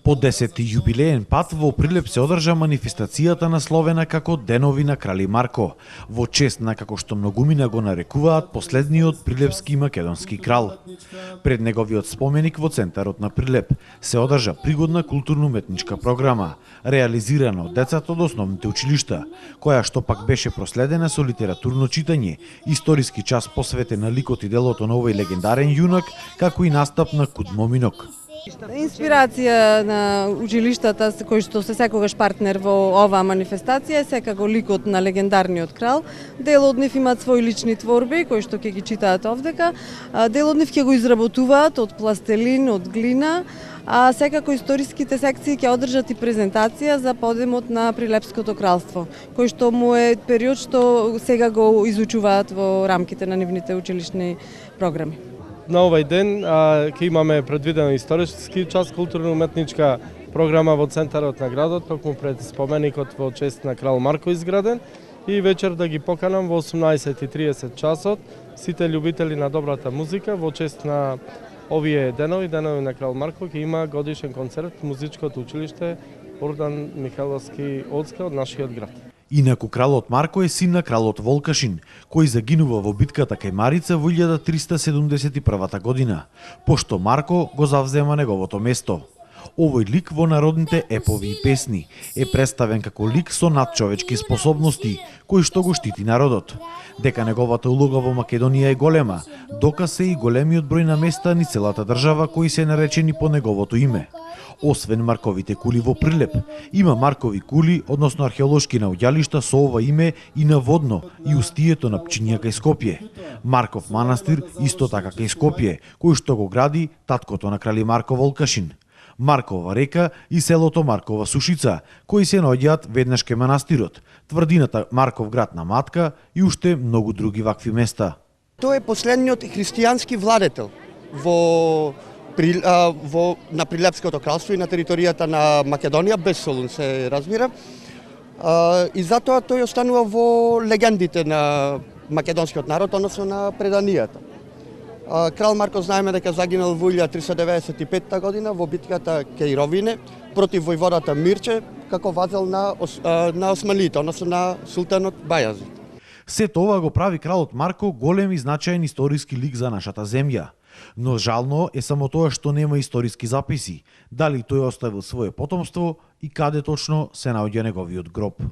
По 10-ти јубилеен пат во Прилеп се одржа манифестацијата насловена како Денови на Крали Марко, во чест на, како што многумина го нарекуваат, последниот прилепски и македонски крал. Пред неговиот споменик во центарот на Прилеп се одржа пригодна културно-уметничка програма, реализирана од децата од основните училишта, која што пак беше проследена со литературно читање, историски час посветен на ликот и делото на овој легендарен јунак, како и настап на Кудмо Минок. Инспирација на училиштата кои што се секогаш партнер во оваа манифестација е секако ликот на легендарниот крал. Дел од нив имаат своји лични творби кои што ќе ги читаат овдека. Дел од нив ќе го изработуваат од пластелин, од глина, а секако историските секции ќе одржат и презентација за подемот на Прилепското кралство, кој што му е период што сега го изучуваат во рамките на нивните училишни програми. На овој ден ќе имаме предвидено историски час, културно-уметничка програма во центарот на градот, токму пред споменикот во чест на крал Марко изграден, и вечер да ги поканам во 18:30 часот сите љубители на добрата музика во чест на овие денови на крал Марко, ќе има годишен концерт музичкото училиште Ордан Михайловски Олска од нашиот град. Инаку кралот Марко е син на кралот Волкашин, кој загинува во битката кај Марица во 1371 година, пошто Марко го завзема неговото место. Овој лик во народните епови и песни е представен како лик со надчовечки способности, кој што го штити народот. Дека неговата улога во Македонија е голема, доказ е и големиот број на места ни целата држава кои се наречени по неговото име. Освен Марковите кули во Прилеп, има Маркови кули, односно археолошки наоѓалишта со ова име и на Водно и устието на Пчинја кај Скопје. Марков манастир исто така кај Скопје, кој што го гради таткото на крали Марко Волкашин. Маркова река и селото Маркова Сушица, кои се наоѓаат веднаш кај манастирот, тврдината Марков град на Матка и уште многу други вакви места. Тој е последниот христијански владетел на Прилепското кралство и на територијата на Македонија, без Солун се разбира. И затоа тој останува во легендите на македонскиот народ, односно на преданијата. Крал Марко знаеме дека загинал во 1395 година во битката кај Ровине против војводата Мирче како вазел на османлите, односно на султанот Бајазид. Сето ова го прави кралот Марко голем и значаен историски лик за нашата земја. Но жално е само тоа што нема историски записи, дали тој оставил свое потомство и каде точно се наоѓа неговиот гроб.